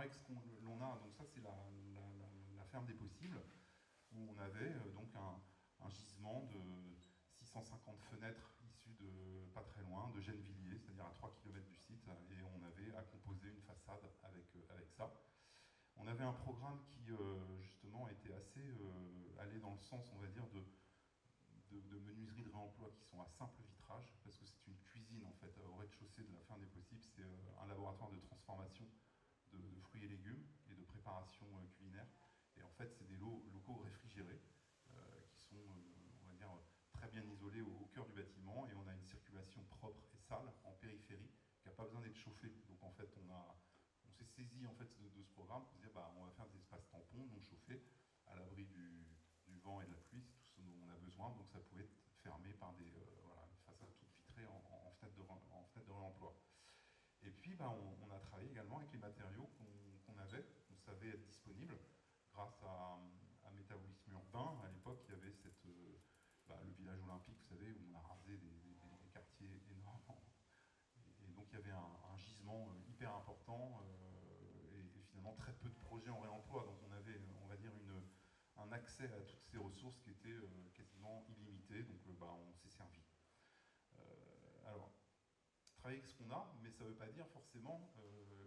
avec ce qu'on l'on a, donc ça c'est la ferme des possibles, où on avait donc un gisement de 650 fenêtres issues de pas très loin, de Gennevilliers, c'est-à-dire à 3 km du site, et on avait à composer une façade avec ça. On avait un programme qui justement était assez allé dans le sens, on va dire, de menuiseries de réemploi qui sont à simple vitrage, parce que c'est une cuisine en fait au rez-de-chaussée de la ferme des possibles, c'est un laboratoire de transformation de fruits et légumes et de préparation culinaire. Et en fait, c'est des locaux réfrigérés qui sont, on va dire, très bien isolés au cœur du bâtiment, et on a une circulation propre et sale en périphérie qui n'a pas besoin d'être chauffée. Donc en fait, on s'est saisi en fait de ce programme pour se dire on va faire des espaces tampons non chauffés à l'abri du vent et de la pluie, c'est tout ce dont on a besoin. Donc ça pouvait être fermé par des une façade toute vitrée en fenêtre de réemploi. Et puis on a travaillé également avec les matériaux qu'on avait, qu'on savait être disponibles grâce à métabolisme urbain. À l'époque, il y avait le village olympique, vous savez, où on a rasé des quartiers énormes. Et donc il y avait un gisement hyper important et finalement très peu de projets en réemploi. Donc on avait, on va dire, un accès à toutes ces ressources qui était quasiment illimité. Donc on s'est servi. Alors, travailler avec ce qu'on a, mais ça ne veut pas dire forcément,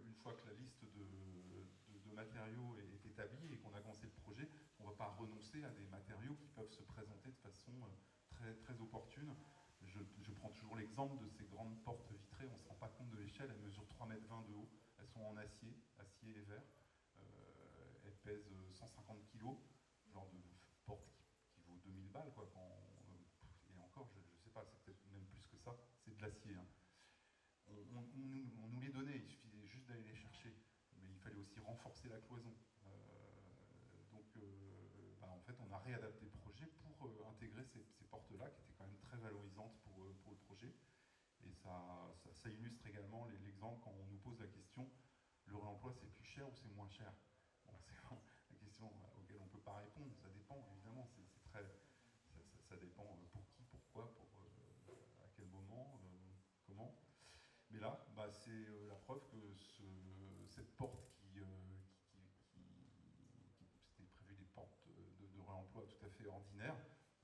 une fois que la liste de matériaux est établie et qu'on a commencé le projet, on ne va pas renoncer à des matériaux qui peuvent se présenter de façon très, très opportune. Je prends toujours l'exemple de ces grandes portes vitrées, on ne se rend pas compte de l'échelle, elles mesurent 3,20 m de haut, elles sont en acier et verre, elles pèsent 150 kg, genre de porte qui vaut 2000 balles, quoi, et encore, je ne sais pas, c'est peut-être même plus que ça, c'est de l'acier. Hein. On nous les donnait, il suffisait juste d'aller les chercher. Mais il fallait aussi renforcer la cloison. En fait, on a réadapté le projet pour intégrer ces portes-là, qui étaient quand même très valorisantes pour le projet. Et ça illustre également l'exemple quand on nous pose la question, le réemploi c'est plus cher ou c'est moins cher? Bon, c'est la question auquel on ne peut pas répondre, ça dépend, évidemment, ça dépend pour qui, pourquoi, à quel moment, comment. Mais là, c'est la preuve que cette porte c'était prévu des portes de réemploi tout à fait ordinaires,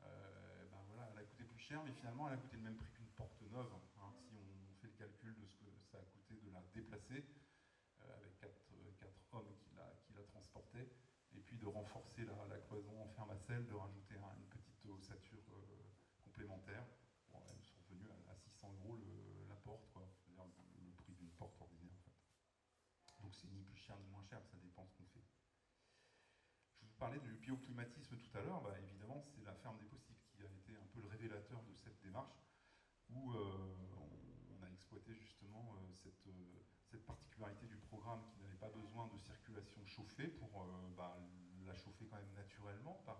elle a coûté plus cher, mais finalement elle a coûté le même prix qu'une porte neuve. Hein, si on fait le calcul de ce que ça a coûté de la déplacer, avec quatre hommes qui la transportaient, et puis de renforcer la cloison en fer macelle, de rajouter une petite ossature complémentaire. Bon, elles sont revenues à 600 € la porte, quoi. C'est-à-dire le prix d'une porte ordinaire, en fait. Donc c'est ni plus cher ni moins cher, ça dépend de ce qu'on fait. Je vous parlais du bioclimatisme tout à l'heure, évidemment c'est la ferme des possibles qui a été un peu le révélateur de cette démarche, où on a exploité justement cette particularité du programme qui n'avait pas besoin de circulation chauffée pour la chauffer quand même naturellement par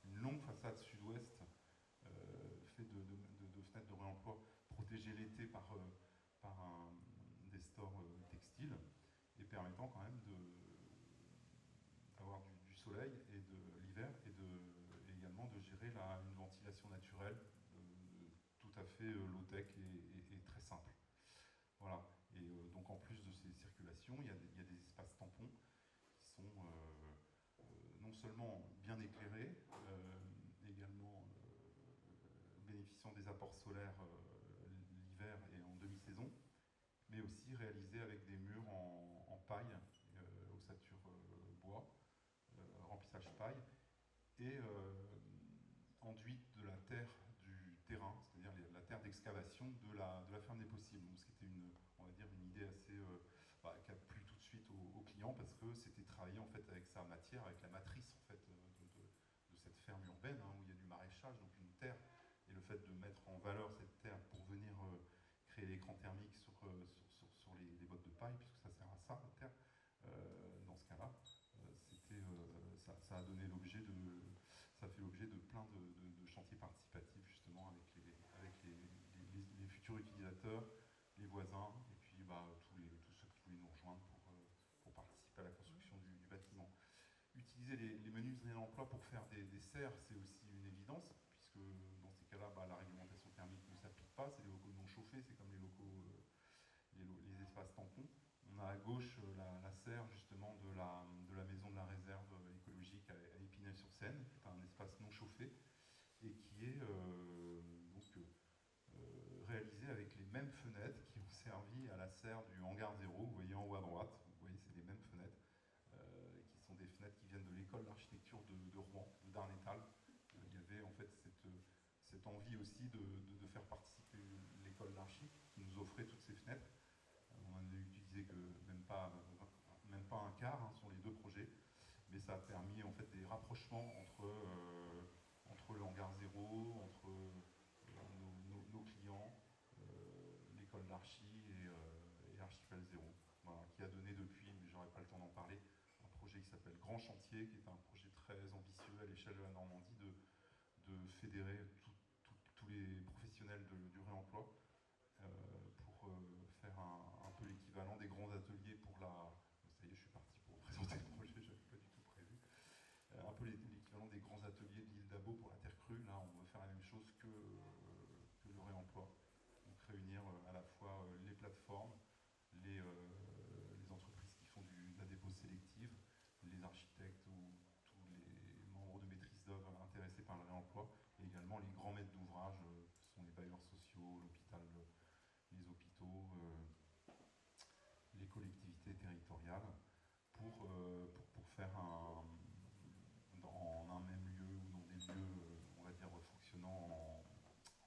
une longue façade sud-ouest faite de fenêtres de réemploi protégées l'été par des stores textiles et permettant quand même d'avoir du soleil et de l'hiver et également de gérer une ventilation naturelle tout à fait low-tech et très simple. Voilà. Et donc en plus de ces circulations, il y a des espaces tampons qui sont non seulement bien éclairés, également bénéficiant des apports solaires l'hiver et en demi-saison, mais aussi réalisés avec des murs en paille, ossature bois, remplissage paille, et enduite de la terre du terrain, c'est-à-dire la terre d'excavation de la ferme des possibles. Donc, c'était on va dire une idée assez qui a plu tout de suite aux clients parce que c'était travaillé en fait avec sa matière, avec la matrice en fait de cette ferme urbaine où il y a du maraîchage, donc une terre, et le fait de mettre en valeur cette terre pour venir créer l'écran thermique sur les bottes de paille, puisque ça sert à ça, la terre, dans ce cas-là. Ça a donné ça fait l'objet de plein de chantiers participatifs justement avec les futurs utilisateurs, les voisins et puis tous ceux qui voulaient nous rejoindre pour participer à la construction du bâtiment. Utiliser les menuiseries d'emploi pour faire des serres, c'est aussi une évidence, puisque dans ces cas-là, la réglementation thermique ne s'applique pas, c'est les locaux non chauffés, c'est comme les espaces tampons. On a l'anniversaire du hangar 0, vous voyez en haut à droite, vous voyez c'est les mêmes fenêtres, qui sont des fenêtres qui viennent de l'école d'architecture de Rouen, de Darnétal. Il y avait en fait cette envie aussi de faire participer l'école d'archi, qui nous offrait toutes ces fenêtres. On en a utilisé que même pas un quart sur les deux projets, mais ça a permis en fait des rapprochements entre le hangar 0, entre nos clients, l'école d'archi et Archipel 0, voilà, qui a donné depuis, mais j'aurais pas le temps d'en parler, un projet qui s'appelle Grand Chantier, qui est un projet très ambitieux à l'échelle de la Normandie de fédérer tous les professionnels du réemploi pour faire un peu l'équivalent des grands ateliers pour la... Ça y est, je suis parti pour présenter le projet, je n'avais pas du tout prévu. Un peu l'équivalent des grands ateliers de l'île d'Abo pour la terre crue. Là, on veut faire la même chose que le réemploi. Donc réunir à la fois les plateformes, les entreprises qui font de la dépose sélective, les architectes ou tous les membres de maîtrise d'œuvre intéressés par le réemploi, et également les grands maîtres d'ouvrage, qui sont les bailleurs sociaux, l'hôpital, les hôpitaux, les collectivités territoriales, pour faire dans un même lieu ou dans des lieux, on va dire, fonctionnant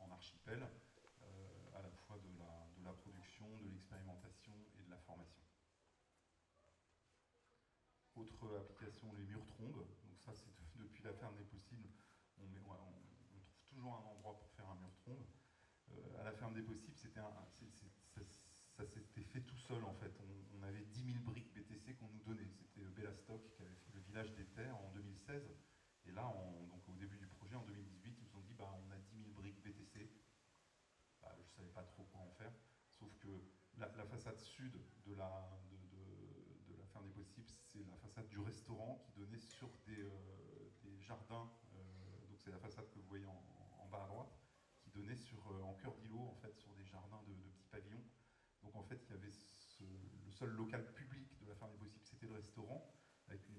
en archipel, à la fois de la production, de l'expérimentation et de la formation. Autre application, les murs trombes. Donc ça, c'est depuis la ferme des possibles, on trouve toujours un endroit pour faire un mur trombe. À la ferme des possibles, ça s'était fait tout seul en fait. On avait 10 000 briques BTC qu'on nous donnait. C'était Bellastock qui avait fait le village des terres en 2016. Et là, donc au début du projet, en 2018, ils nous ont dit bah, on a 10 000 briques BTC. Bah, je ne savais pas trop quoi en faire. Sauf que la façade sud de la ferme des possibles, c'est la façade du restaurant qui donnait sur des jardins. Donc c'est la façade que vous voyez en bas à droite, qui donnait en cœur d'îlot, en fait, sur des jardins de petits pavillons. Donc en fait, il y avait le seul local public de la ferme des possibles, c'était le restaurant, avec une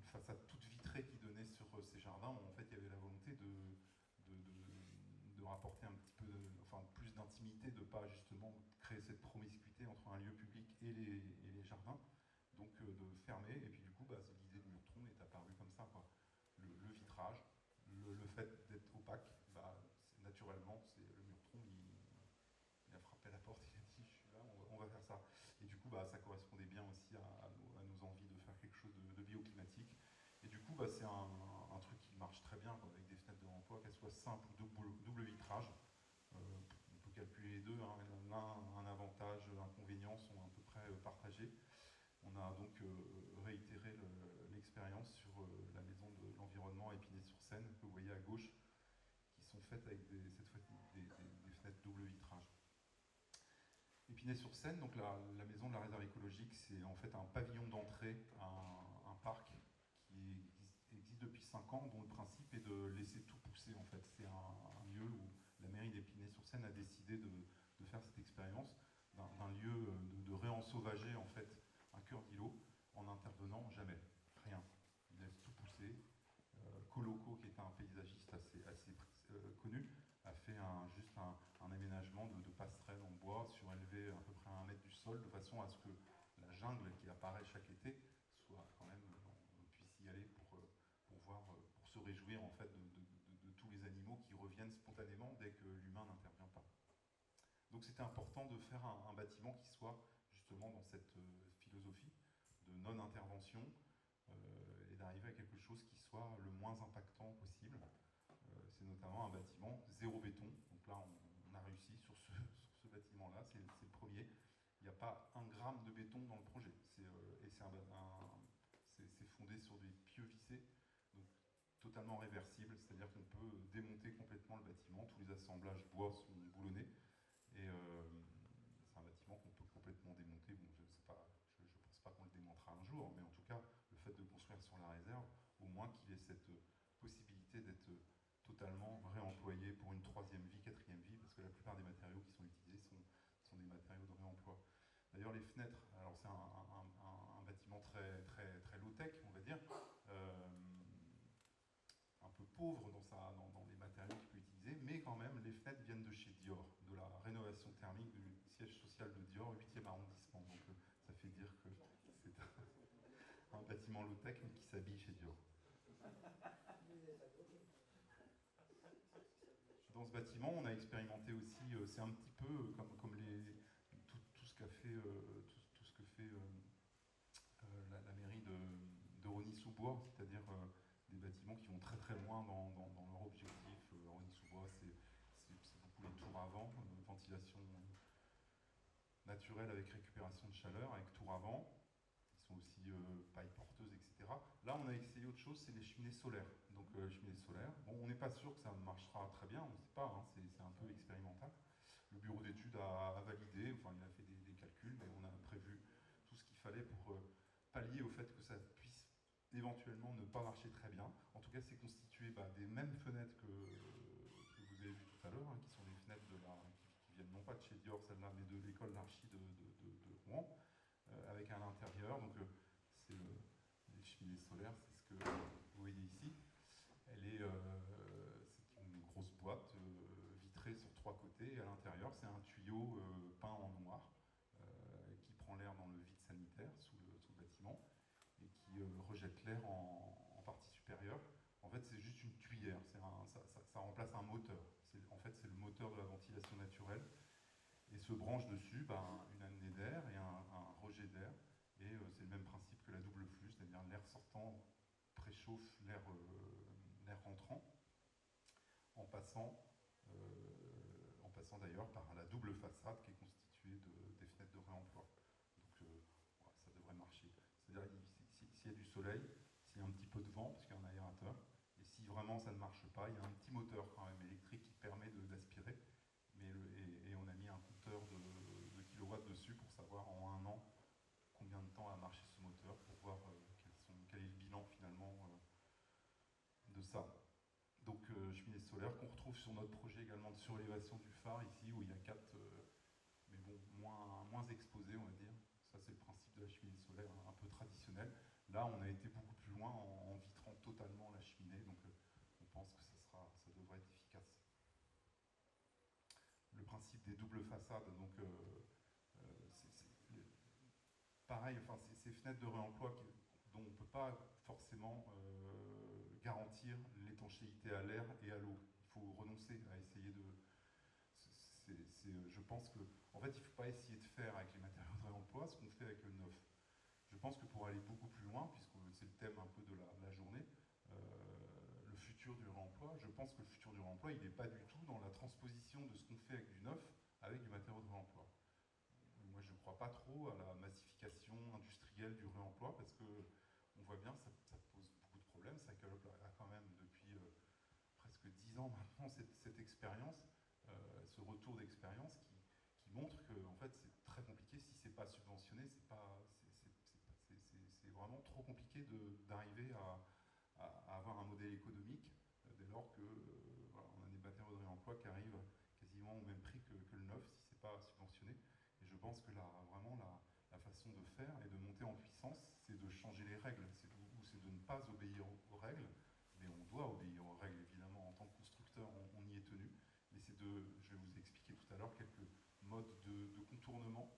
façade toute vitrée qui donnait sur ces jardins, où en fait il y avait la volonté de rapporter un petit peu, plus d'intimité, de ne pas justement créer cette promiscuité entre un lieu public et les jardins, donc de fermer, et puis du coup, bah, l'idée du mur trombe est apparue comme ça, quoi. Le vitrage, le fait d'être opaque, bah, naturellement, le mur trombe, il a frappé à la porte, il a dit je suis là, on va faire ça. Et du coup, bah, ça correspondait bien aussi à nos envies de faire quelque chose de bioclimatique. Et du coup, bah, c'est un truc qui marche très bien, quoi, avec des fenêtres de remploi, qu'elles soient simples ou double vitrage. On peut calculer les deux, hein. L'un, un avantage, l'inconvénient sont à peu près partagés. On a donc réitéré l'expérience sur la maison de l'environnement à Épinay-sur-Seine, que vous voyez à gauche, qui sont faites avec cette fois des fenêtres double vitrage. Épinay-sur-Seine, donc la maison de la réserve écologique, c'est en fait un pavillon d'entrée à un parc qui existe depuis 5 ans, dont le principe est de laisser tout pousser en fait. C'est un lieu où la mairie d'Épinay-sur-Seine a décidé de faire cette expérience d'un lieu de réensauvager en fait un cœur d'îlot en n'intervenant jamais, rien. Il laisse tout pousser. Coloco, qui est un paysagiste assez connu, a fait juste un aménagement de passerelles en bois surélevé à peu près à 1 mètre du sol, de façon à ce que la jungle qui apparaît chaque été soit quand même, on puisse y aller pour se réjouir en fait de tous les animaux qui reviennent spontanément dès que l'humain n'intervient pas. Donc c'était important de faire un bâtiment qui soit justement dans cette philosophie de non-intervention, et d'arriver à quelque chose qui soit le moins impactant possible. C'est notamment un bâtiment zéro béton. Donc là, on a réussi sur ce bâtiment-là, c'est le premier. Il n'y a pas 1 gramme de béton dans le projet. Et c'est fondé sur des pieux vissés, donc totalement réversibles, c'est-à-dire qu'on peut démonter complètement le bâtiment. Tous les assemblages bois sont boulonnés. Et c'est un bâtiment qu'on peut complètement démonter. Bon, je ne pense pas qu'on le démontera un jour, mais en tout cas, le fait de construire sur la réserve, au moins qu'il ait cette possibilité d'être totalement réemployé pour une 3e vie, 4e vie, parce que la plupart des matériaux qui sont utilisés sont des matériaux de réemploi. D'ailleurs, les fenêtres, alors c'est un bâtiment très, très, très low-tech, on va dire, un peu pauvre dans les matériaux qu'il peut utiliser, mais mais quand même, les fenêtres viennent de chez Dior, de la rénovation thermique du siège social de Dior, 8e arrondissement. Donc ça fait dire que c'est un bâtiment low-tech, mais qui s'habille chez Dior. Dans ce bâtiment, on a expérimenté aussi, c'est un petit peu comme tout ce qu'a fait, tout ce que fait la mairie de Rosny-sous-Bois, c'est-à-dire des bâtiments qui vont très très loin dans leur objectif. Rosny-sous-Bois, c'est beaucoup les tours avant, ventilation naturelle avec récupération de chaleur, avec tours avant. Ils sont aussi paille porteuse, etc. Là, on a essayé autre chose, c'est les cheminées solaires. Donc, cheminées solaires, bon, on n'est pas sûr que ça marchera très bien, on ne sait pas, hein, c'est un peu expérimental. Le bureau d'études a validé, enfin, il a fait des calculs, mais on a prévu tout ce qu'il fallait pour pallier au fait que ça puisse éventuellement ne pas marcher très bien. En tout cas, c'est constitué des mêmes fenêtres que vous avez vues tout à l'heure, hein, qui sont les fenêtres qui viennent non pas de chez Dior, celle-là, mais de l'école d'archi de Rouen, avec à l'intérieur, donc c'est les cheminées solaires, c'est ce que vous voyez ici. C'est une grosse boîte vitrée sur 3 côtés, et à l'intérieur, c'est un tuyau peint en noir qui prend l'air dans le vide sanitaire sous le bâtiment et qui rejette l'air en partie supérieure. En fait, c'est juste une tuyère, ça remplace un moteur. En fait, c'est le moteur de la ventilation naturelle et se branche dessus une amenée d'air et un rejet d'air. Et c'est le même principe que la double flux, c'est-à-dire l'air sortant préchauffe l'air rentrant en passant d'ailleurs par la double façade qui est constituée des fenêtres de réemploi. Donc voilà, ça devrait marcher. C'est-à-dire s'il y a du soleil, s'il y a un petit peu de vent, parce qu'il y a un aérateur, et si vraiment ça ne marche pas, il y a un petit moteur quand même électrique qui permet d'aspirer, et on a mis un compteur de kilowatts dessus pour savoir en un an combien de temps a marché ce moteur, pour voir quel est le bilan finalement de ça. Donc cheminée solaire qu'on retrouve sur notre projet également de surélévation du phare ici, où il y a 4, mais bon, moins exposés on va dire. Ça c'est le principe de la cheminée solaire un peu traditionnelle. Là on a été beaucoup plus loin en vitrant totalement la cheminée, donc on pense que ça devrait être efficace. Le principe des doubles façades, donc pareil, enfin, ces fenêtres de réemploi dont on ne peut pas forcément garantir l'étanchéité à l'air et à l'eau. Il faut renoncer à essayer de... je pense que, en fait, il ne faut pas essayer de faire avec les matériaux de réemploi ce qu'on fait avec le neuf. Je pense que pour aller beaucoup plus loin, puisque c'est le thème un peu de la journée, le futur du réemploi, je pense que le futur du réemploi, il n'est pas du tout dans la transposition de ce qu'on fait avec du neuf avec du matériau de réemploi. Moi, je ne crois pas trop à la massification industrielle du réemploi parce que on voit bien que ça pose beaucoup de problèmes. Cycle a quand même depuis presque 10 ans maintenant cette expérience, ce retour d'expérience qui montre que en fait, c'est très compliqué si c'est pas subventionné, c'est vraiment trop compliqué d'arriver à avoir un modèle économique dès lors que voilà, on a des matériaux de réemploi qui arrivent quasiment au même prix que le neuf si c'est pas subventionné. Et je pense que là, vraiment, la façon de faire et de monter en puissance, c'est de changer les règles, c'est de ne pas obéir aux règles, mais on doit obéir aux règles, évidemment, en tant que constructeur, on y est tenu, mais je vais vous expliquer tout à l'heure quelques modes de contournement,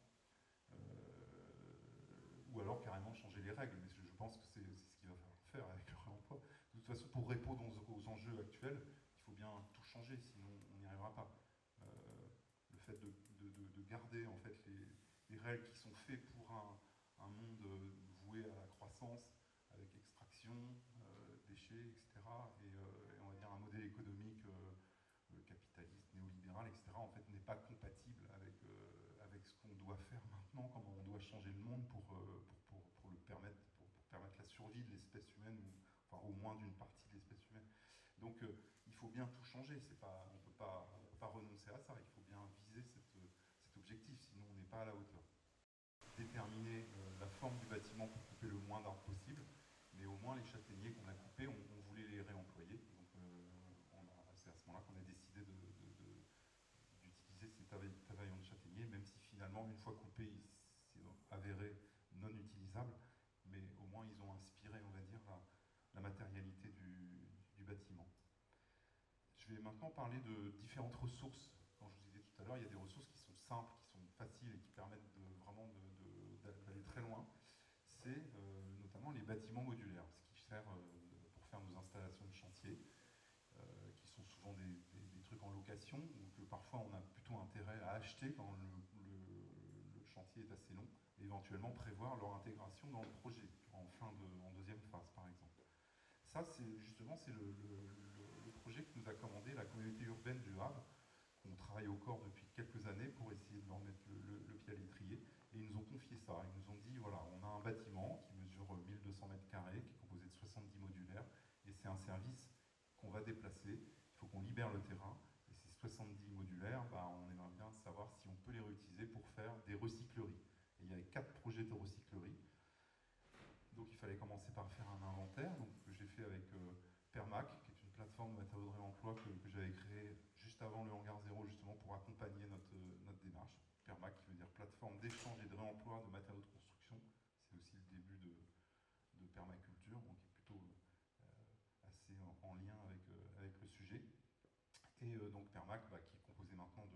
ou alors carrément changer les règles, mais je pense que c'est ce qu'il va falloir faire avec le réemploi. De toute façon, pour répondre aux enjeux actuels, il faut bien tout changer, sinon on n'y arrivera pas. Le fait de garder en fait les règles qui sont faites pour un monde voué à la croissance, avec extraction, déchets, etc. Et on va dire un modèle économique capitaliste, néolibéral, etc. en fait n'est pas compatible avec ce qu'on doit faire maintenant, comment on doit changer le monde pour le permettre, pour permettre la survie de l'espèce humaine, ou enfin au moins d'une partie de l'espèce humaine. Donc il faut bien tout changer, on ne peut pas renoncer à ça, il faut bien viser cet objectif, sinon on n'est pas à la hauteur. Déterminer la forme du bâtiment pour couper le moins d'arbres possible, mais au moins les châtaigniers qu'on a coupés, on voulait les réemployer. Donc c'est à ce moment-là qu'on a décidé d'utiliser ces tabaillons de châtaignier, même si finalement, une fois coupés, ils sont avérés non utilisables, mais au moins ils ont inspiré, on va dire, la matérialité du bâtiment. Je vais maintenant parler de différentes ressources. Quand je vous disais tout à l'heure, il y a des ressources qui sont simples, qui sont faciles et qui permettent vraiment d'aller très loin. C'est notamment les bâtiments modulaires, ce qui sert pour faire nos installations de chantier, qui sont souvent des trucs en location, ou que parfois on a plutôt intérêt à acheter quand le chantier est assez long, et éventuellement prévoir leur intégration dans le projet, en deuxième phase par exemple. Ça, c'est le projet que nous a commandé la communauté urbaine du Havre. On travaille au corps depuis quelques années pour essayer de leur mettre le pied à l'étrier. Et ils nous ont confié ça. Ils nous ont dit, voilà, on a un bâtiment qui mesure 1200 mètres carrés, qui est composé de 70 modulaires, et c'est un service qu'on va déplacer. Il faut qu'on libère le terrain. Et ces 70 modulaires, bah, on aimerait bien savoir si on peut les réutiliser pour faire des recycleries. Et il y avait 4 projets de recyclerie. Donc il fallait commencer par faire un inventaire, donc, que j'ai fait avec Permac, qui est une plateforme de matériaux de réemploi que j'avais créée juste avant le hangar zéro, justement pour accompagner notre démarche. Permac qui veut dire plateforme d'échange et de réemploi de matériaux de construction. C'est aussi le début de permaculture, donc qui est plutôt assez en lien avec le sujet. Et donc Permac, bah, qui est composé maintenant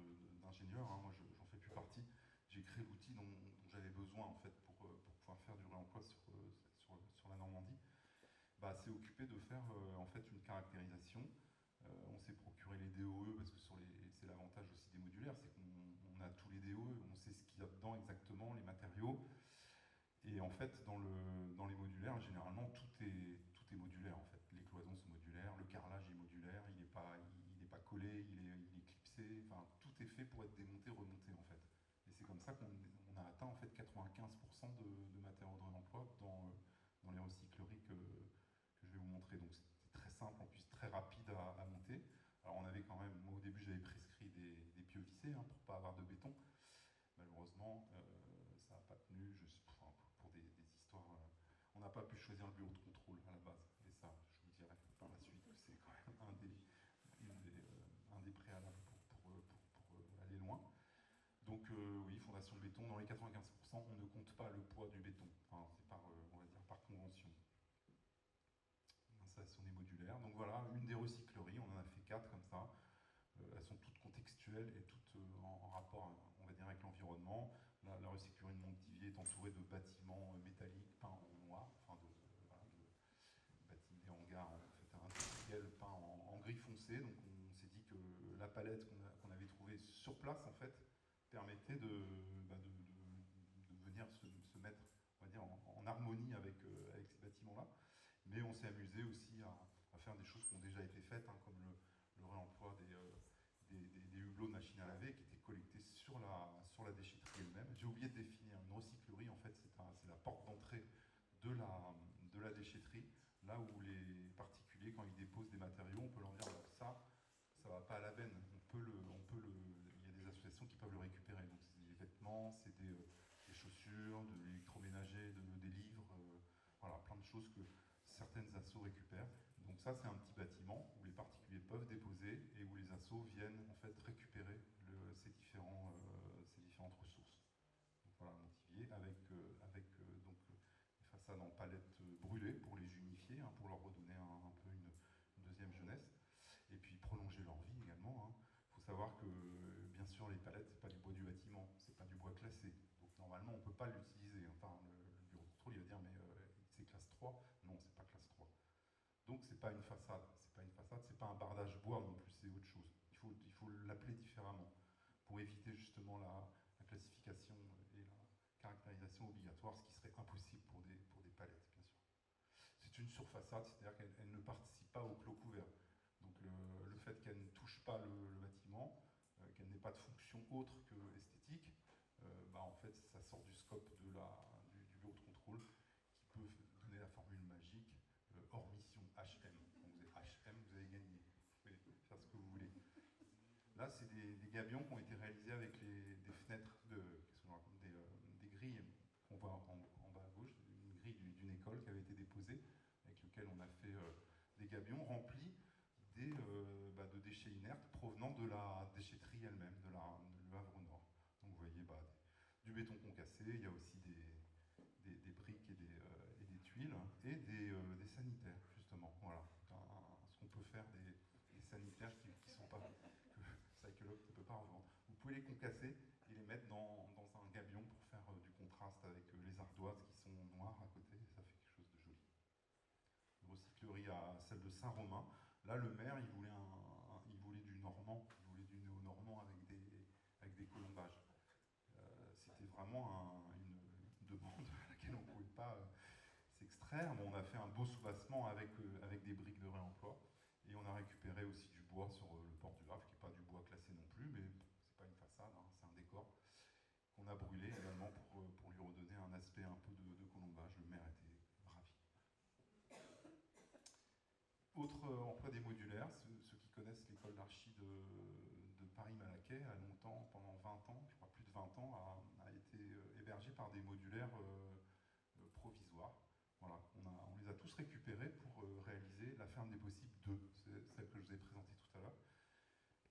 d'ingénieurs, hein, moi j'en fais plus partie, j'ai créé l'outil dont j'avais besoin en fait pour pouvoir faire du réemploi sur la Normandie. Bah, s'est occupé de faire en fait une caractérisation. On s'est procuré les DOE parce que c'est l'avantage aussi des modulaires, c'est qu'on a tous les DOE, on sait ce qu'il y a dedans exactement, les matériaux. Et en fait, dans les modulaires, généralement, tout est modulaire en fait. Les cloisons sont modulaires, le carrelage est modulaire, il n'est pas collé, il est clipsé, enfin tout est fait pour être démonté, remonté en fait. Et c'est comme ça qu'on a atteint en fait 95% de matériaux de réemploi dans les recycleries que je vais vous montrer. Donc c'était très simple, en plus très rapide à monter. Alors on avait quand même, moi au début j'avais prescrit des pieux vissés pour ne pas avoir de béton. Malheureusement, ça n'a pas tenu, pour des histoires. On n'a pas pu choisir le bureau de contrôle à la base. Et ça, je vous dirai par la suite que c'est quand même un des préalables pour aller loin. Donc oui, fondation béton, dans les 95%, on ne compte pas le poids du béton. Enfin, c'est on va dire, par convention. Installation des modulaires. Donc voilà, une des recycleries, on en a fait 4 comme ça. Elles sont toutes contextuelles et toutes en rapport, on va dire, avec l'environnement. La recyclerie de Montpivier est entourée de bâtiments métalliques peints en noir, enfin des hangars en fait, industriels peints en gris foncé. Donc on s'est dit que la palette qu'on avait trouvée sur place, en fait, permettait de venir se mettre, on va dire, en harmonie avec ces bâtiments-là. Mais on s'est amusé aussi à faire des choses qui ont déjà été faites, comme le réemploi des hublots de machines à laver qui étaient collectés sur la déchetterie elle-même. J'ai oublié de définir une recyclerie, en fait, c'est la porte d'entrée de la déchetterie, là où les particuliers, quand ils déposent des matériaux, on peut leur dire ça va pas à la benne, il y a des associations qui peuvent le récupérer. Donc c'est des vêtements, c'est des chaussures, de l'électroménager, des livres, voilà, plein de choses que certaines assos récupèrent. Donc ça, c'est un petit bâtiment où les particuliers peuvent déposer et où les assos viennent en fait récupérer ces différentes ressources. Donc voilà, Montpivier avec donc les façades en palettes brûlées pour les unifier, pour leur redonner un peu une deuxième jeunesse. Et puis prolonger leur vie également. Il faut savoir que bien sûr les palettes, c'est pas du bois du bâtiment, c'est pas du bois classé. Donc normalement on ne peut pas l'utiliser. Enfin le bureau de contrôle il va dire mais c'est classe 3. Non, c'est pas classe 3. Donc c'est pas une façade, c'est pas un bardage bois non plus, c'est autre chose. Il faut l'appeler différemment pour éviter justement la classification et la caractérisation obligatoire, ce qui serait impossible pour des palettes, bien sûr. C'est une surfaçade, c'est-à-dire qu'elle ne participe pas au clos couvert. Donc le fait qu'elle ne touche pas le bâtiment, qu'elle n'ait pas de fonction autre que esthétique, en fait ça sort du scope du bureau de contrôle qui peut donner la formule magique hors mission HM. Quand vous êtes HM, vous avez gagné. Vous pouvez faire ce que vous voulez. Là, c'est des gabions qui ont été réalisés avec des fenêtres, des grilles qu'on voit en bas à gauche, une grille d'une école qui avait été déposée, avec lequel on a fait des gabions remplis de déchets inertes provenant de la déchetterie elle-même, de Le Havre Nord. Donc vous voyez du béton concassé, il y a aussi des briques et des tuiles et des sanitaires, justement. Voilà, ce qu'on peut faire des sanitaires qui pouvez les concasser et les mettre dans un gabion pour faire du contraste avec les ardoises qui sont noires à côté, et ça fait quelque chose de joli. Une recyclerie à celle de Saint-Romain. Là, le maire, il voulait du normand, il voulait du néo-normand avec des colombages. C'était vraiment une demande à laquelle on ne pouvait pas s'extraire. Bon, on a fait un beau soubassement avec des briques de réemploi. Et on a récupéré aussi du bois sur le port du Havre, qui n'est pas du bois classé non plus, mais c'est pas une façade, hein, c'est un décor qu'on a brûlé également pour lui redonner un aspect un peu de colombage. Le maire était ravi. Autre emploi des modulaires, ceux qui connaissent l'école d'archi de Paris-Malaquais, a longtemps, pendant 20 ans, je crois plus de 20 ans, a été hébergé par des modulaires provisoires. Voilà, on les a tous récupérés pour réaliser la ferme des possibles 2, c'est celle que je vous ai présentée tout à l'heure,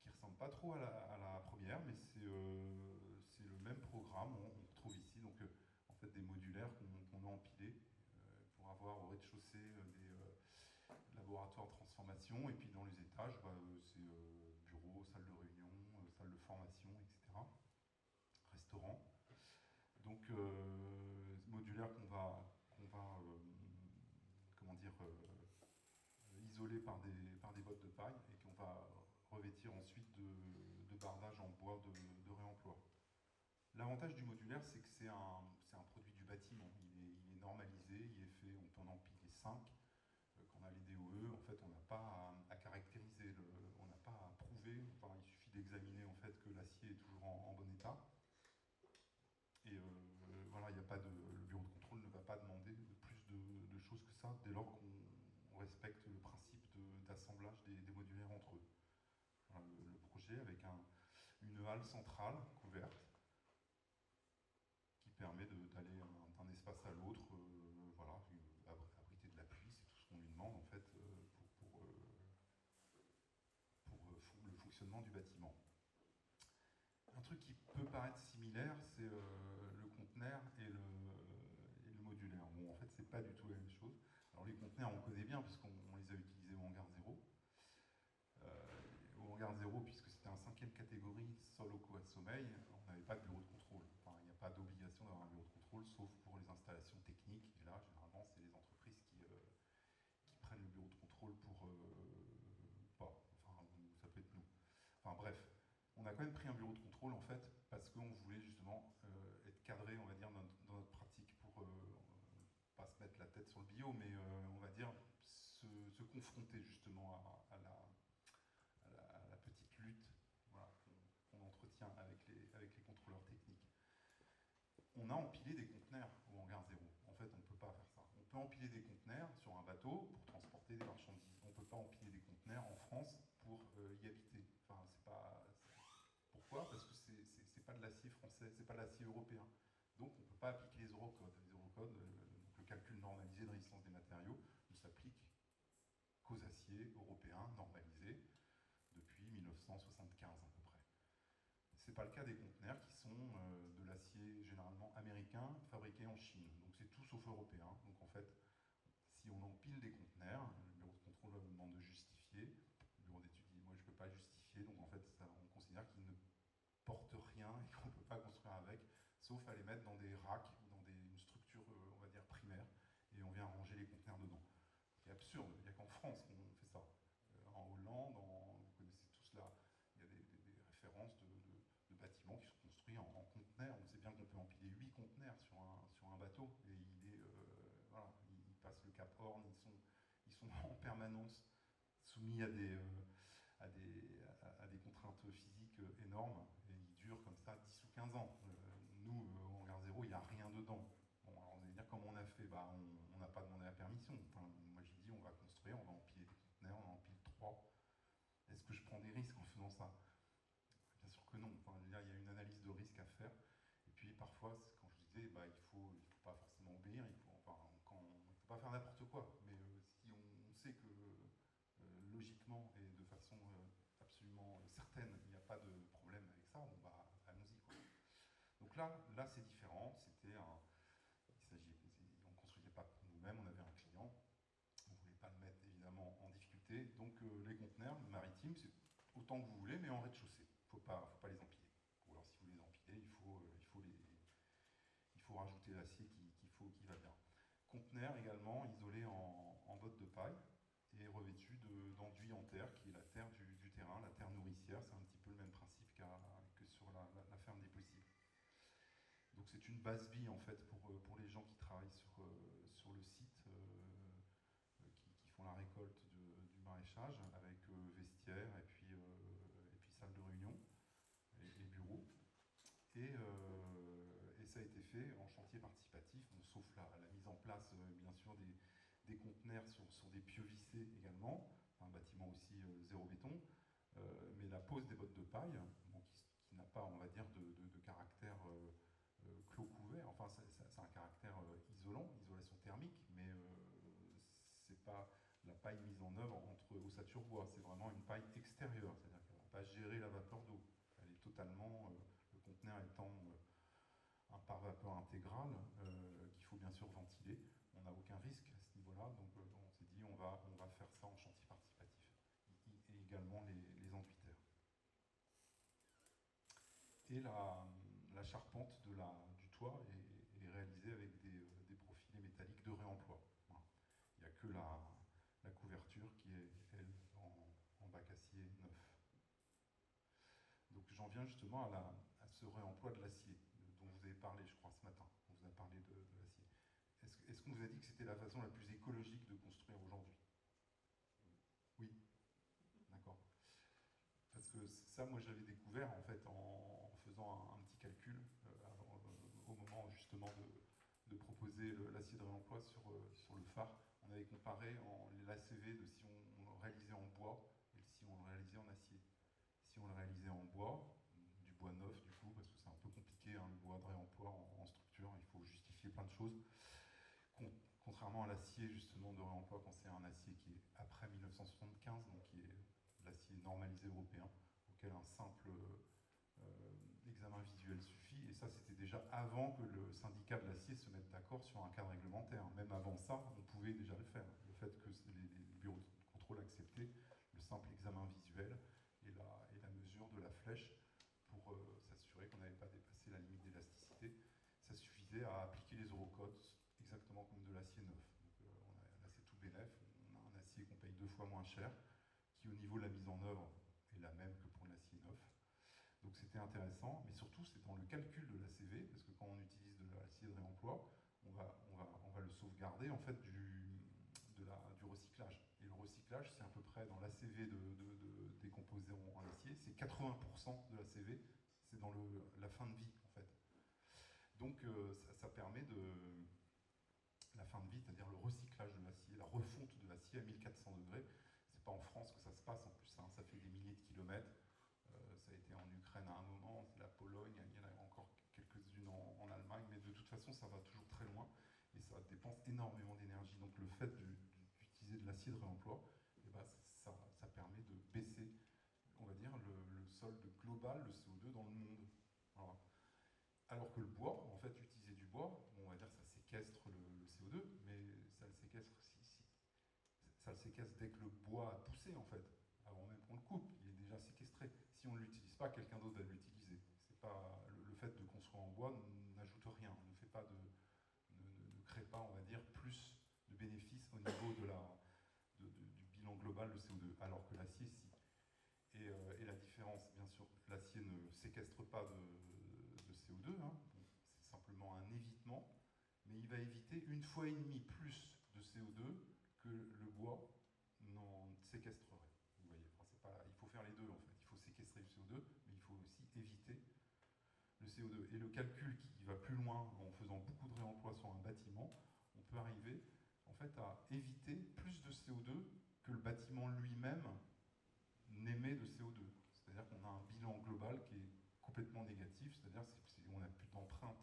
qui ne ressemble pas trop à la première, mais c'est le même programme, on retrouve ici donc, en fait, des modulaires qu'on a empilés pour avoir au rez-de-chaussée des laboratoires de transformation, et puis dans les étages, c'est bureau, salle de réunion, salle de formation, etc. Restaurant. Donc modulaire qu'on va comment dire, isolé par des bottes de paille et qu'on va revêtir ensuite de bardage en bois de réemploi. L'avantage du modulaire, c'est que c'est un produit du bâtiment. Il est normalisé, il est fait, on peut en empiler 5. Quand on a les DOE, en fait, on n'a pas à caractériser, on n'a pas à prouver, enfin, il suffit d'examiner en fait que l'acier est toujours en bon état. Et voilà, le bureau de contrôle ne va pas demander plus de choses que ça dès lors qu'on respecte le principe d'assemblage des modulaires entre eux. Voilà, le projet avec une halle centrale couverte qui permet d'aller d'un espace à l'autre, voilà, abriter de la pluie, c'est tout ce qu'on lui demande en fait pour le fonctionnement du bâtiment. Un truc qui peut paraître similaire, c'est le conteneur et le modulaire. Bon, en fait, c'est pas du tout la même chose. Alors les conteneurs, on connaît bien, puisqu'on les a utilisés au hangar 0. Au hangar 0, puisque c'était un 5e catégorie, sol, locaux à sommeil, on n'avait pas de bureau de contrôle. Enfin, il n'y a pas d'obligation d'avoir un bureau de contrôle, sauf pour les installations techniques. Et là, généralement, c'est les entreprises qui prennent le bureau de contrôle pour... enfin, ça peut être nous. Enfin, bref. On a quand même pris un bureau de contrôle en fait parce qu'on voulait justement être cadré, on va dire, dans notre pratique pour pas se mettre la tête sur le bio, mais on va dire se confronter justement à la petite lutte, voilà, qu'on entretient avec les contrôleurs techniques. On a empilé des conteneurs au hangar 0. En fait, on ne peut pas faire ça. On peut empiler des conteneurs sur un bateau pour transporter des marchandises. On ne peut pas empiler des conteneurs en France pour y habiter. Enfin, c'est pas... Pourquoi? Parce que c'est pas de l'acier français, c'est pas de l'acier européen. Donc on ne peut pas appliquer les eurocodes. Les eurocodes, donc le calcul normalisé de résistance des matériaux, ne s'applique qu'aux aciers européens normalisés depuis 1975 à peu près. Ce n'est pas le cas des conteneurs qui sont de l'acier généralement américain fabriqué en Chine. Donc c'est tout sauf européen. Donc en fait, si on empile des conteneurs, le bureau de contrôle va nous demander de justifier. Le bureau d'études dit, moi je ne peux pas justifier, donc en fait on considère qu'il ne porte rien et qu'on ne peut pas construire avec, sauf à les mettre dans des racks ou dans une structure, on va dire, primaire, et on vient ranger les conteneurs dedans. C'est absurde, il n'y a qu'en France qu'on fait ça. En Hollande, vous connaissez tous là, il y a des références de bâtiments qui sont construits en conteneurs. On sait bien qu'on peut empiler 8 conteneurs sur un bateau, et voilà, ils passent le Cap Horn, ils sont en permanence soumis à des contraintes physiques énormes, et ils durent comme ça 10 ou 15 ans. Nous, au hangar 0, il n'y a rien dedans. Bon, alors on va dire comment on a fait, on n'a pas demandé la permission. Enfin, moi j'ai dit on va construire, on va empiler des conteneurs, on en empile 3. Est-ce que je prends des risques en faisant ça? Bien sûr que non. Enfin, il y a une analyse de risque à faire. Et puis parfois, quand je disais, il faut pas forcément obéir, il faut pas faire n'importe quoi. Mais si on sait que logiquement et de façon absolument certaine, il n'y a pas de problème avec ça, bon allons-y quoi. Donc là c'est différent. On ne construisait pas pour nous-mêmes, on avait un client, on ne voulait pas le mettre évidemment en difficulté. Donc les conteneurs maritimes, c'est autant que vous voulez, mais en rez-de-chaussée. Faut pas les empiler. rajouter l'acier qu'il faut, qui va bien. Conteneur également isolé en bottes de paille et revêtu d'enduit en terre, qui est la terre du terrain, la terre nourricière. C'est un petit peu le même principe que sur la ferme des possibles. Donc c'est une base vie en fait pour les gens qui travaillent sur le site, qui font la récolte du maraîchage, avec vestiaire et puis salle de réunion et bureaux. Et ça a été fait en chantier participatif, bon, sauf la mise en place, bien sûr, des conteneurs sur des pieux vissés également, un bâtiment aussi zéro béton, mais la pose des bottes de paille, bon, qui n'a pas, on va dire, de caractère clos couvert, enfin, c'est un caractère isolant, isolation thermique, mais c'est pas la paille mise en œuvre entre ossature bois, c'est vraiment une paille extérieure, c'est-à-dire qu'elle ne va pas gérer la vapeur d'eau, elle est totalement, le conteneur étant un pare-vapeur intégral qu'il faut bien sûr ventiler. On n'a aucun risque à ce niveau-là, donc on s'est dit on va faire ça en chantier participatif. Et également les enduiteurs. Et la charpente du toit est réalisée avec des profilés métalliques de réemploi. Voilà. Il n'y a que la couverture qui est, elle, en bac acier neuf. Donc j'en viens justement à ce réemploi de l'acier dont vous avez parlé, je crois, ce matin. On vous a parlé de l'acier. Est-ce qu'on vous a dit que c'était la façon la plus écologique de construire aujourd'hui? Oui. D'accord. Parce que ça, moi, je l'avais découvert en fait en faisant un petit calcul au moment justement de proposer l'acier de réemploi sur le phare. On avait comparé l'ACV de si on le réalisait en bois et si on le réalisait en acier. Si on le réalisait en bois, du bois neuf du coup, parce que c'est un peu compliqué, hein, le bois de réemploi en structure, il faut justifier plein de choses. Contrairement à l'acier justement de réemploi, quand c'est un acier qui est après 1975, donc qui est l'acier normalisé européen, auquel un simple examen visuel suffit, et ça c'était déjà avant que le syndicat de l'acier se mette d'accord sur un cadre réglementaire. Même avant ça, on pouvait déjà le faire. Le fait que les bureaux de contrôle acceptaient le simple examen visuel et la mesure de la flèche pour s'assurer qu'on n'avait pas dépassé la limite d'élasticité, ça suffisait à appliquer les eurocodes exactement comme de l'acier neuf. Donc on a un acier tout bénef, on a un acier qu'on paye 2 fois moins cher, qui au niveau de la mise en œuvre est la même que pour l'acier neuf. Donc c'était intéressant, mais surtout c'est dans le calcul de l'ACV, parce que quand on utilise de l'acier de réemploi, on va le sauvegarder en fait du recyclage. Et le recyclage, c'est à peu près dans l'ACV des composés en acier, c'est 80% de l'ACV, c'est dans la fin de vie en fait. Donc ça permet la fin de vie, c'est-à-dire le recyclage de l'acier, la refonte de l'acier à 1400 degrés. C'est pas en France que ça se passe en plus, hein, ça fait des milliers de kilomètres. Ça a été en Ukraine à un moment, c'est la Pologne, il y en a encore quelques-unes en Allemagne, mais de toute façon ça va toujours très loin et ça dépense énormément d'énergie. Donc le fait d'utiliser de l'acier de réemploi, eh ben, ça permet de baisser, on va dire, le solde global, le CO2 dans le monde. Voilà. Alors que le bois, en fait, utiliser du bois, bon, on va dire ça séquestre le CO2, mais ça le séquestre ça le séquestre dès que le bois a poussé, en fait. Avant même qu'on le coupe, il est déjà séquestré. Si on ne l'utilise pas, quelqu'un d'autre va l'utiliser. C'est pas le fait de construire en bois n'ajoute rien, ne crée pas, on va dire, plus de bénéfices au niveau du bilan global de CO2, alors que l'acier, si. Et la différence, bien sûr, l'acier ne séquestre pas de CO2, hein, c'est simplement un évitement, mais il va éviter 1,5 fois plus de CO2 que le bois n'en séquestrerait. Vous voyez, enfin, il faut faire les deux en fait. Il faut séquestrer le CO2, mais il faut aussi éviter le CO2. Et le calcul qui va plus loin, en faisant beaucoup de réemploi sur un bâtiment, on peut arriver en fait à éviter plus de CO2 que le bâtiment lui-même n'émet de CO2. C'est-à-dire qu'on a un bilan global qui est complètement négatif, c'est-à-dire qu'on n'a plus d'empreinte.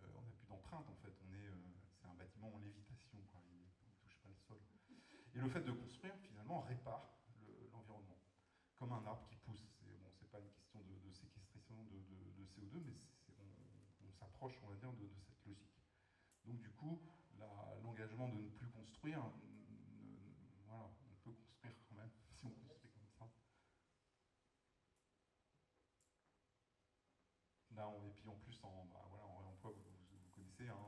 On n'a plus d'empreinte en fait, c'est un bâtiment en lévitation, quoi. Il ne touche pas le sol. Et le fait de construire, finalement, répare l'environnement. Comme un arbre qui pousse. C'est pas une question de séquestration de CO2, mais on s'approche, on va dire, de cette logique. Donc du coup, l'engagement de ne plus construire, voilà, on peut construire quand même, si on construit comme ça. Là, et puis en plus, en réemploi, vous connaissez, hein,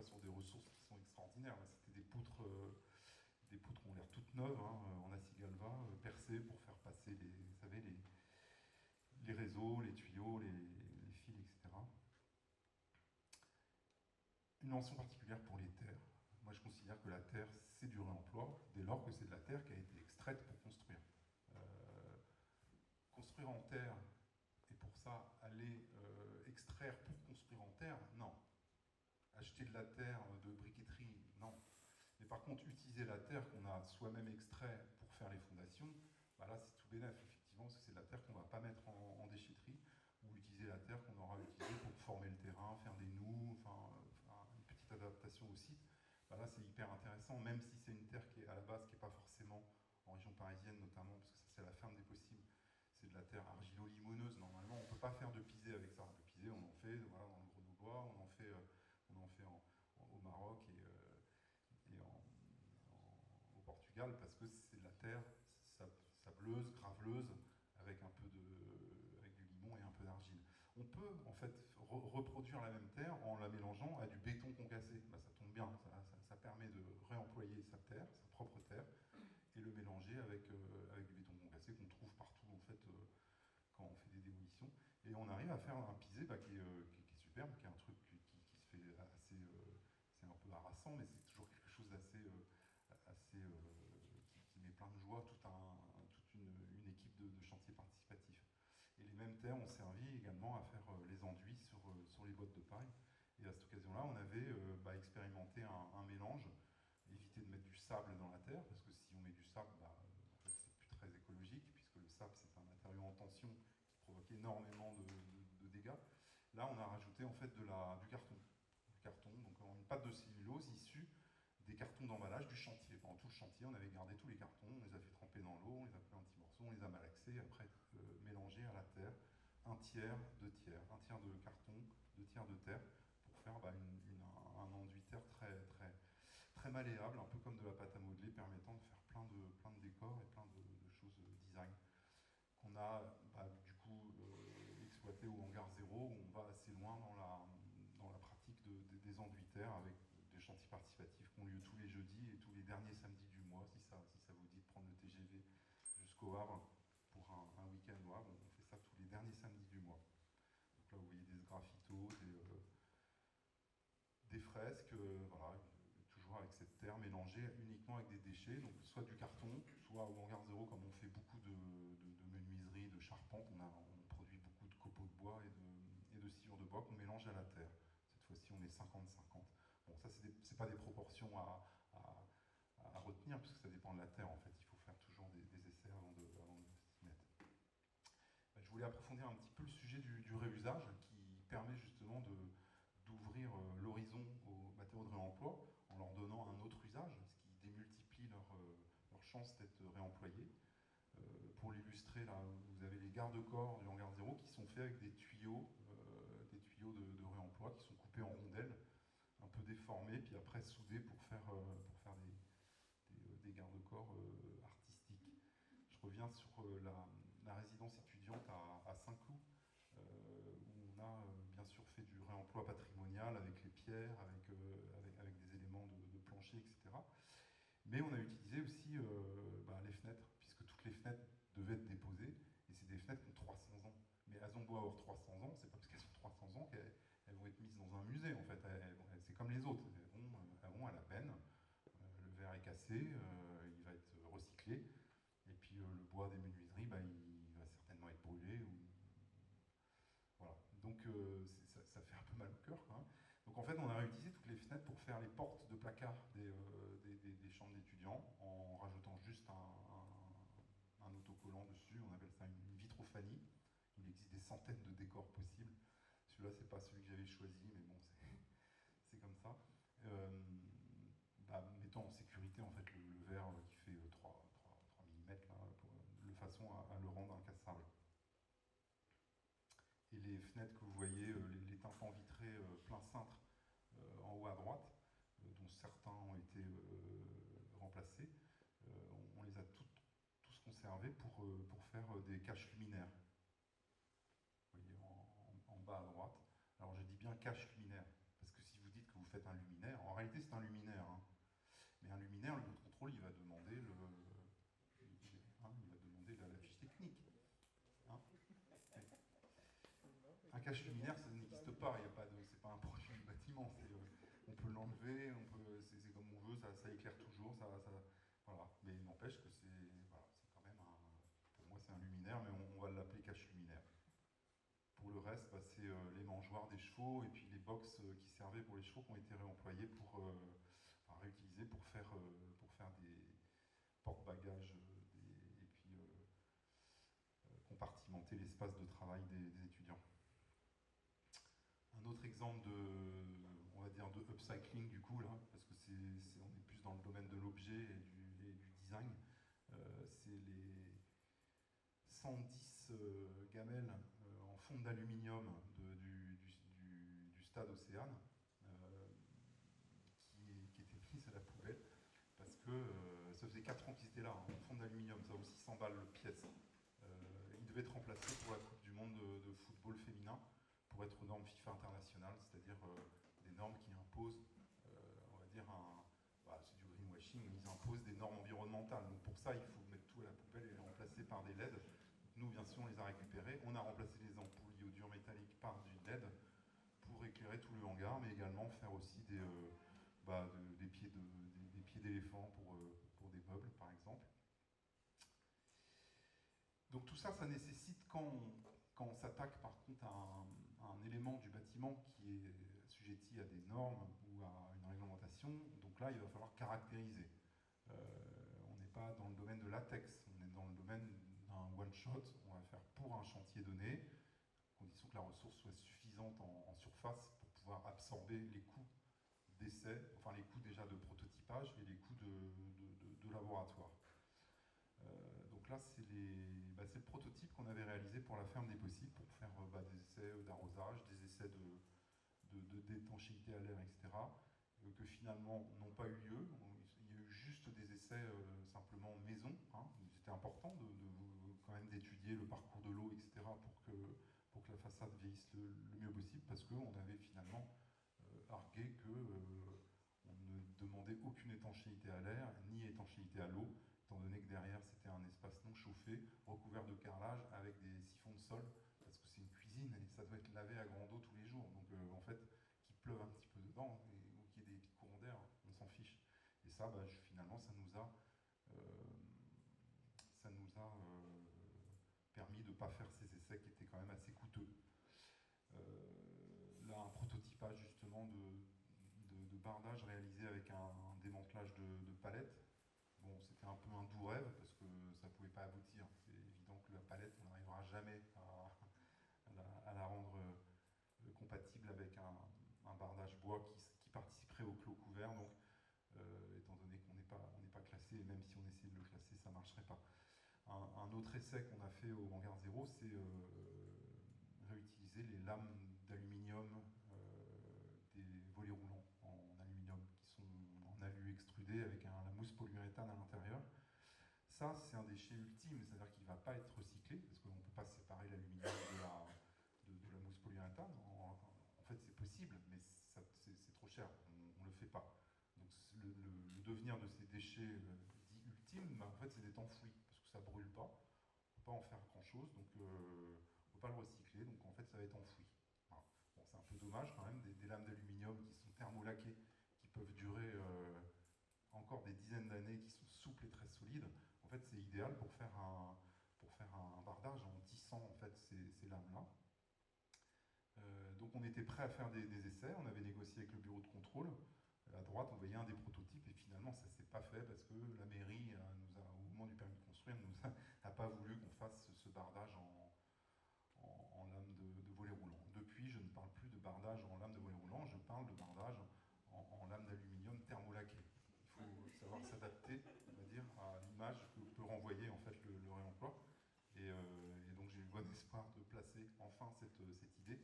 fois sur des ressources qui sont extraordinaires. C'était des poutres qui ont l'air toutes neuves, hein, en acier galva, percées pour faire passer vous savez, les réseaux, les tuyaux, les fils, etc. Une mention particulière pour les terres. Moi, je considère que la terre, c'est du réemploi, dès lors que c'est de la terre qui a été extraite pour construire. Euh, Construire en terre, et pour ça, aller extraire pour construire en terre, non. Acheter de la terre de briqueterie, non. Mais par contre, utiliser la terre qu'on a soi-même extrait pour faire les fondations, bah là, c'est tout bénef, effectivement, parce que c'est de la terre qu'on ne va pas mettre en déchetterie, ou utiliser la terre qu'on aura utilisée pour former le terrain, faire des noues, enfin une petite adaptation au site. Bah là, c'est hyper intéressant, même si c'est une terre qui est à la base, qui n'est pas forcément en région parisienne notamment, parce que ça, c'est la ferme des possibles. C'est de la terre argilo-limoneuse, normalement, on ne peut pas faire de pisé avec ça. Le pisé, on en fait voilà, dans le Grenoblois, on en fait au Maroc au Portugal, parce que c'est de la terre sableuse, graveleuse, avec du limon et un peu d'argile. On peut en fait reproduire la même terre en la mélangeant à du béton concassé. Bah, ça tombe bien, ça permet de réemployer sa terre, sa propre terre, et le mélanger avec du béton concassé qu'on trouve partout en fait quand on fait des démolitions. Et on arrive à faire un pisé qui est superbe, qui est un truc qui se fait assez... c'est un peu harassant, mais c'est toujours quelque chose d'assez qui met plein de joie toute une équipe de chantier participatif. Et les mêmes terres ont servi également à faire les enduits sur les bottes de paille. Et à cette occasion-là, on avait expérimenté un mélange, éviter de mettre du sable dans la terre, parce que si on met du sable, en fait, c'est plus très écologique, puisque le sable, c'est un matériau en tension qui provoque énormément de dégâts. Là, on a rajouté en fait du carton. Donc une pâte de cellulose issue des cartons d'emballage du chantier. Pendant tout le chantier, on avait gardé tous les cartons, on les a fait tremper dans l'eau, on les a pris en petits morceaux, on les a malaxés, après mélangés à la terre, un tiers, deux tiers, un tiers de carton, deux tiers de terre, pour faire un enduit terre très malléable, un peu comme de la pâte à modeler, permettant de faire plein de décors et plein de choses design qu'on a du coup exploité au hangar zéro, où on va assez loin dans la pratique des enduits terre avec des chantiers participatifs qui ont lieu tous les jeudis et tous les derniers samedis du mois, si ça vous dit de prendre le TGV jusqu'au Havre pour un week-end au Havre, on fait ça tous les derniers samedis du mois. Donc là vous voyez des graffitos, des fresques, voilà, toujours avec cette terre mélangée uniquement avec des déchets, donc soit du carton, soit au hangar zéro, comme on fait beaucoup de menuiserie, de charpente, on produit beaucoup de copeaux de bois et de sciure de bois qu'on mélange à la terre. Cette fois-ci, on est 50-50. Bon, ça, c'est pas des proportions à retenir, puisque ça dépend de la terre, en fait. Il faut faire toujours des essais avant de s'y mettre. Je voulais approfondir un petit peu le sujet du réusage, qui permet justement d'ouvrir l'horizon aux matériaux de réemploi en leur donnant un autre usage, ce qui démultiplie leur chance d'être réemployés. Pour l'illustrer, là, vous avez les garde-corps du hangar zéro qui sont faits avec des tuyaux de réemploi qui sont coupés en rondelles, un peu déformés, puis après soudés pour faire des garde-corps artistiques. Je reviens sur la résidence étudiante à Saint-Cloud, où on a bien sûr fait du réemploi patrimonial avec les pierres, avec des éléments de plancher, etc. Mais on a utilisé aussi les fenêtres, puisque toutes les fenêtres devaient être déposées, et c'est des fenêtres qui ont 300 ans. Mais elles ont beau avoir 300 ans, c'est pas parce qu'elles ont 300 ans qu'elles vont être mises dans un musée, en fait. C'est comme les autres, elles vont à la benne, le verre est cassé, il va être recyclé, et puis le bois des menuiseries, il va certainement être brûlé. Voilà. Donc ça fait un peu mal au cœur, hein. Donc en fait, on a réutilisé toutes les fenêtres pour faire les portes de placard des chambres d'étudiants, en rajoutant juste un autocollant dessus. On appelle ça une vitrophanie. Il existe des centaines de décors possibles. Celui-là, c'est pas celui que j'avais choisi, mais bon, c'est comme ça. Mettant en sécurité en fait le verre qui fait 3 mm là, de façon à le rendre incassable. Et les fenêtres que vous voyez, les tympans vitrés plein cintre en haut à droite, dont certains ont été remplacés, on les a tous conservés pour faire des caches luminaires. Vous voyez en bas à droite. Alors je dis bien cache luminaire, parce que si vous dites que vous faites un luminaire, contrôle, il va demander il va demander la fiche technique. Hein. Un cache luminaire, ça n'existe pas, c'est pas un produit du bâtiment. On peut l'enlever, c'est comme on veut, ça éclaire toujours, voilà. Mais il n'empêche que c'est quand même pour moi c'est un luminaire, mais on va l'appeler cache luminaire. Pour le reste, c'est les mangeoires des chevaux et puis les box qui servaient pour les chevaux qui ont été réemployés réutilisés pour faire des porte-bagages et puis compartimenter l'espace de travail des étudiants. Un autre exemple on va dire de upcycling du coup là, parce que on est plus dans le domaine de l'objet et du design, c'est les 110 gamelles en fonte d'aluminium du stade Océane qui étaient mises à la poubelle parce que ça faisait 4 ans qu'ils étaient là, en fonte d'aluminium, ça aussi 100 balles le pièce. Ils devaient être remplacés pour la Coupe du Monde de football féminin pour être aux normes FIFA internationales, c'est-à-dire des normes qui imposent, on va dire, c'est du greenwashing, ils imposent des normes environnementales. Donc pour ça, il faut mettre tout à la poubelle et les remplacer par des LED. Nous, bien sûr, on les a récupérés. On a remplacé les ampoules iodure métallique par du LED pour éclairer tout le hangar, mais également faire aussi des pieds d'éléphant pour des meubles, par exemple. Donc tout ça, ça nécessite, quand on s'attaque par contre à un élément du bâtiment qui est assujetti à des normes ou à une réglementation, donc là, il va falloir caractériser. On n'est pas dans le domaine de latex, on est dans le domaine d'un one-shot, on va faire pour un chantier donné, à condition que la ressource soit suffisante en surface pour pouvoir absorber les coûts d'essai, enfin les coûts déjà de prototypage et les coûts de laboratoire. Donc là, c'est le prototype qu'on avait réalisé pour la ferme des possibles, pour faire des essais d'arrosage, des essais d'étanchéité à l'air, etc., que finalement n'ont pas eu lieu. Il y a eu juste des essais simplement maison. Hein. C'était important quand même d'étudier le parcours de l'eau, etc., pour que la façade vieillisse le mieux possible, parce qu'on avait finalement argué qu'on ne demandait aucune étanchéité à l'air, ni étanchéité à l'eau, étant donné que derrière c'était un espace non chauffé, recouvert de carrelage avec des siphons de sol, parce que c'est une cuisine et ça doit être lavé à grande eau tous les jours. Donc en fait, qu'il pleuve un petit peu dedans ou qu'il y ait des courants d'air, on s'en fiche. Et ça, finalement, ça nous a permis de ne pas faire ces essais qui étaient quand même assez coûteux. Là, un prototypage justement de bardage réalisé avec un démantelage de palettes. Bon, c'était un peu un doux rêve parce que ça ne pouvait pas aboutir. C'est évident que la palette, on n'arrivera jamais à la rendre compatible avec un bardage bois qui participerait au clos couvert. Donc, étant donné qu'on n'est pas classé, et même si on essayait de le classer, ça ne marcherait pas. Un autre essai qu'on a fait au Hangar Zéro, c'est réutiliser les lames d'aluminium des volets roulants en aluminium, qui sont en alu extrudé avec la mousse polyuréthane à l'intérieur. Ça, c'est un déchet ultime, c'est-à-dire qu'il ne va pas être recyclé, parce qu'on ne peut pas séparer l'aluminium de la mousse polyuréthane. En fait, c'est possible, mais c'est trop cher, on ne le fait pas. Donc le devenir de ces déchets dits ultimes, en fait, c'est d'être enfoui, parce que ça ne brûle pas, on ne peut pas en faire grand-chose, donc on ne peut pas le recycler, donc en fait, ça va être enfoui. Voilà. Bon, c'est un peu dommage quand même, des lames d'aluminium qui sont thermolaquées, qui peuvent durer encore des dizaines d'années, qui sont souples et très solides. En fait, c'est idéal pour faire un bardage en tissant en fait, ces lames-là. Donc on était prêt à faire des essais, on avait négocié avec le bureau de contrôle. À droite, on voyait un des prototypes et finalement ça ne s'est pas fait parce que la mairie, au moment du permis de construire, n'a pas voulu qu'on fasse ce bardage en lame de volet roulant. Depuis, je ne parle plus de bardage en lame de volet roulant, je parle de bardage en lame d'aluminium thermolaquée. Il faut savoir s'adapter, on va dire, à l'image que peut renvoyer en fait le réemploi. Et donc j'ai eu bon espoir de placer enfin cette idée,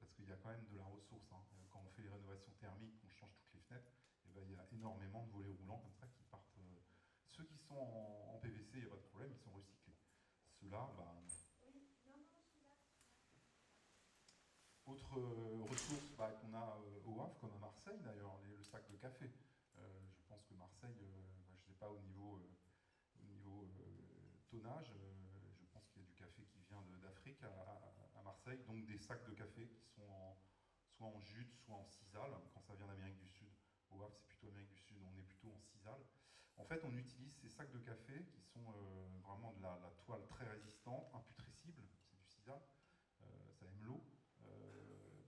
parce qu'il y a quand même de la ressource. Hein. Quand on fait les rénovations thermiques, qu'on change toutes les fenêtres, et il y a énormément de volets roulants comme ça qui partent. Ceux qui sont en PVC, il n'y a pas de problème, ils sont recyclés. Ceux-là, autre ressource qu'on a au Havre, comme à Marseille d'ailleurs, le sac de café. Je pense que Marseille, je ne sais pas au niveau tonnage, je pense qu'il y a du café qui vient d'Afrique à Marseille, donc des sacs de café qui sont soit en jute, soit en sisal, quand ça vient d'Amérique du Sud. Au Havre, c'est plutôt Amérique du Sud, on est plutôt en sisal. En fait, on utilise ces sacs de café qui sont vraiment de la toile très résistante, imputrescible, c'est du sisal, ça aime l'eau,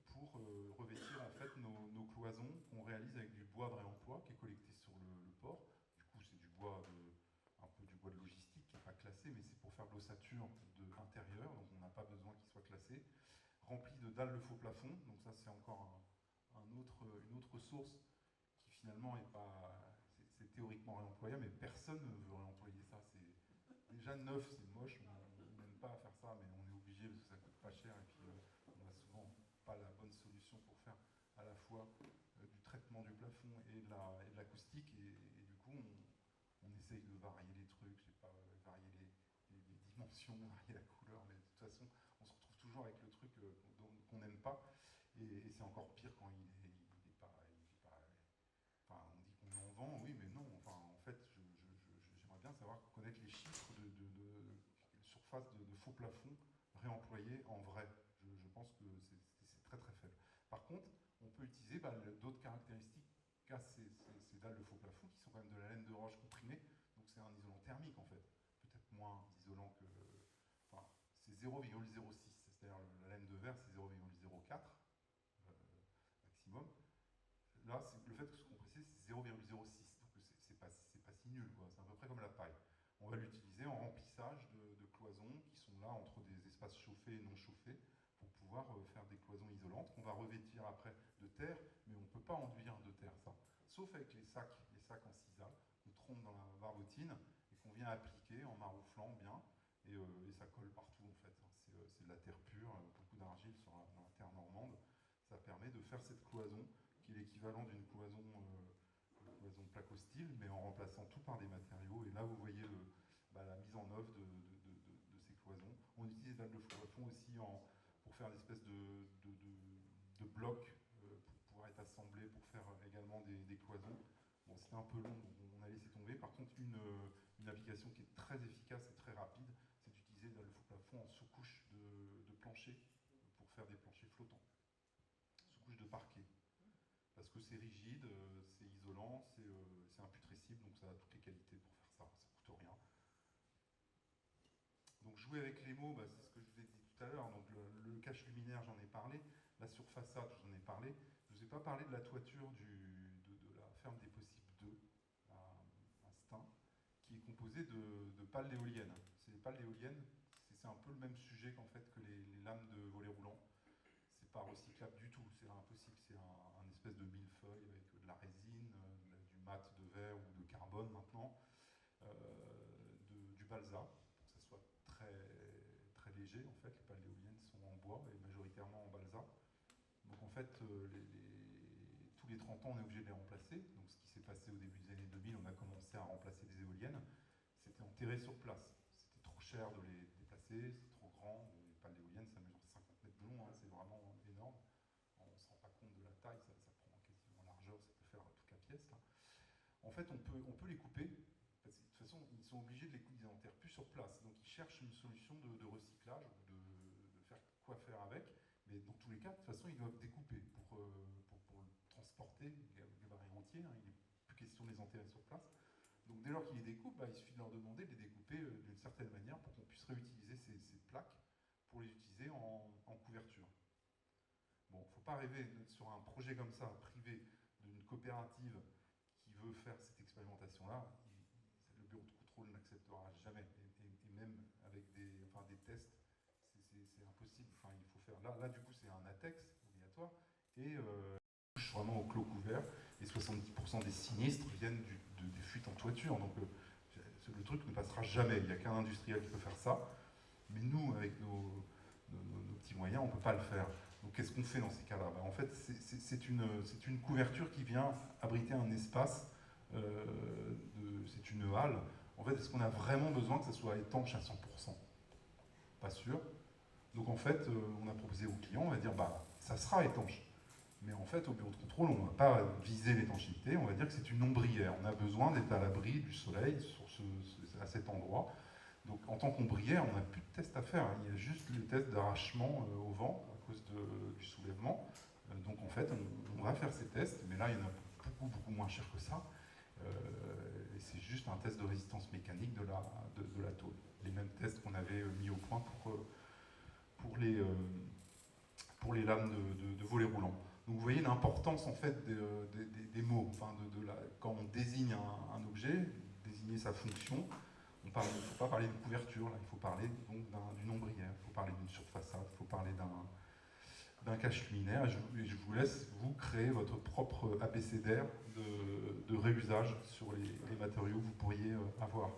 pour revêtir en fait nos cloisons qu'on réalise avec du bois de réemploi qui est collecté sur le port. Du coup, c'est du bois un peu du bois de logistique qui n'est pas classé, mais c'est pour faire de l'ossature intérieure, donc on n'a pas besoin qu'il soit classé. Rempli de dalles de faux plafond, donc ça c'est encore une autre source qui finalement est pas, c'est théoriquement réemployable, mais personne ne veut réemployer ça. C'est déjà neuf, c'est moche, on n'aime pas faire ça, mais on est obligé parce que ça coûte pas cher et puis on n'a souvent pas la bonne solution pour faire à la fois du traitement du plafond et de l'acoustique, et du coup on essaye de varier les trucs, je sais pas, varier les dimensions, varier la couleur, mais de toute façon on se retrouve toujours avec le truc qu'on n'aime pas, et c'est encore pire quand il est pas, enfin, on dit qu'on en vend, oui, mais non. Enfin, en fait, j'aimerais bien savoir, connaître les chiffres de surface de faux plafonds réemployés en vrai. Je pense que c'est très très faible. Par contre, on peut utiliser d'autres caractéristiques qu'a ces dalles de faux plafond qui sont quand même de la laine de roche comprimée. Donc c'est un isolant thermique en fait. Peut-être moins isolant que. Enfin, c'est 0,06. C'est-à-dire la laine de verre, c'est 0,04 maximum. Là, le fait que ce compressé, c'est 0,06, donc c'est pas si nul, quoi. C'est à peu près comme la paille. On va l'utiliser en remplissage de cloisons qui sont là entre des espaces chauffés et non chauffés pour pouvoir faire des cloisons isolantes qu'on va revêtir après de terre, mais on ne peut pas enduire de terre ça, sauf avec les sacs en sisal qu'on trompe dans la barbotine et qu'on vient appliquer en marouflant bien, et ça colle partout en fait. C'est de la terre pure, beaucoup d'argile dans la terre normande. Ça permet de faire cette cloison qui est l'équivalent d'une cloison plaque au style, mais en remplaçant tout par des matériaux. Et là, vous voyez la mise en œuvre de ces cloisons. On utilise les dalles de plafond aussi pour faire des espèces de blocs pour pouvoir être assemblés, pour faire également des cloisons. Bon, c'était un peu long, donc on a laissé tomber. Par contre, une application qui est très efficace et très rapide, c'est d'utiliser les dalles de plafond en sous-couche de plancher pour faire des planchers flottants, sous-couche de parquet. Parce que c'est rigide, c'est isolant, c'est imputrescible, donc ça a toutes les qualités pour faire ça, ça coûte rien. Donc jouer avec les mots, c'est ce que je vous ai dit tout à l'heure, donc le cache luminaire, j'en ai parlé, la surfaçade, j'en ai parlé, je ne vous ai pas parlé de la toiture de la ferme des possibles 2 à Stein, qui est composée de pales d'éoliennes. C'est les pales d'éoliennes, c'est un peu le même sujet qu'en fait que les lames de volet roulant. C'est pas recyclable du tout, c'est impossible, c'est un espèce de millefeuille avec de la résine, du mat de verre ou de carbone maintenant, du balsa, pour que ça soit très, très léger. En fait, les pales éoliennes sont en bois et majoritairement en balsa. Donc en fait, tous les 30 ans, on est obligé de les remplacer. Donc ce qui s'est passé au début des années 2000, on a commencé à remplacer des éoliennes. C'était enterré sur place. C'était trop cher de les déplacer, c'est trop grand. Les pales éoliennes, ça mesure 50 mètres de long, hein, c'est vraiment énorme. On ne se rend pas compte de la taille, ça prend quasiment largeur, ça peut faire toute la pièce. Là. En fait, on peut les couper. Parce que, de toute façon, ils sont obligés de les couper, ils n'enterrent plus sur place. Donc ils cherchent une solution de recyclage ou de faire quoi faire avec. Mais dans tous les cas, de toute façon, ils doivent découper pour le transporter, les barils entiers. Hein, il n'est plus question de les enterrer sur place. Donc dès lors qu'ils les découpent, il suffit de leur demander de les découper d'une certaine manière pour qu'on puisse réutiliser ces plaques pour les utiliser en couverture. Bon, il ne faut pas rêver sur un projet comme ça, privé, d'une coopérative qui veut faire cette expérimentation-là. Le bureau de contrôle n'acceptera jamais. Et même avec des tests, c'est impossible. Enfin, il faut faire. Là du coup, c'est un ATEX obligatoire. Et vraiment au clos couvert. Et 70% des sinistres viennent des fuites en toiture. Donc le truc ne passera jamais. Il n'y a qu'un industriel qui peut faire ça. Mais nous, avec nos petits moyens, on ne peut pas le faire. Donc qu'est-ce qu'on fait dans ces cas-là? En fait, c'est une couverture qui vient abriter un espace, c'est une halle. En fait, est-ce qu'on a vraiment besoin que ça soit étanche à 100%? Pas sûr. Donc en fait, on a proposé aux clients, on va dire, ça sera étanche. Mais en fait, au bureau de contrôle, on ne va pas viser l'étanchéité, on va dire que c'est une ombrière. On a besoin d'être à l'abri du soleil à cet endroit. Donc en tant qu'ombrière, on n'a plus de tests à faire. Il y a juste les tests d'arrachement au vent à cause du soulèvement. Donc en fait, on va faire ces tests, mais là, il y en a beaucoup moins cher que ça. Et c'est juste un test de résistance mécanique de la tôle. Les mêmes tests qu'on avait mis au point pour les lames de volet roulant. Donc vous voyez l'importance en fait des mots. Enfin, quand on désigne un objet, désigner sa fonction, il ne faut pas parler de couverture, là, il faut parler donc d'une ombrière, il faut parler d'une surfaçade, il faut parler d'un cache luminaire. Et je vous laisse vous créer votre propre abécédaire de réusage sur les matériaux que vous pourriez avoir.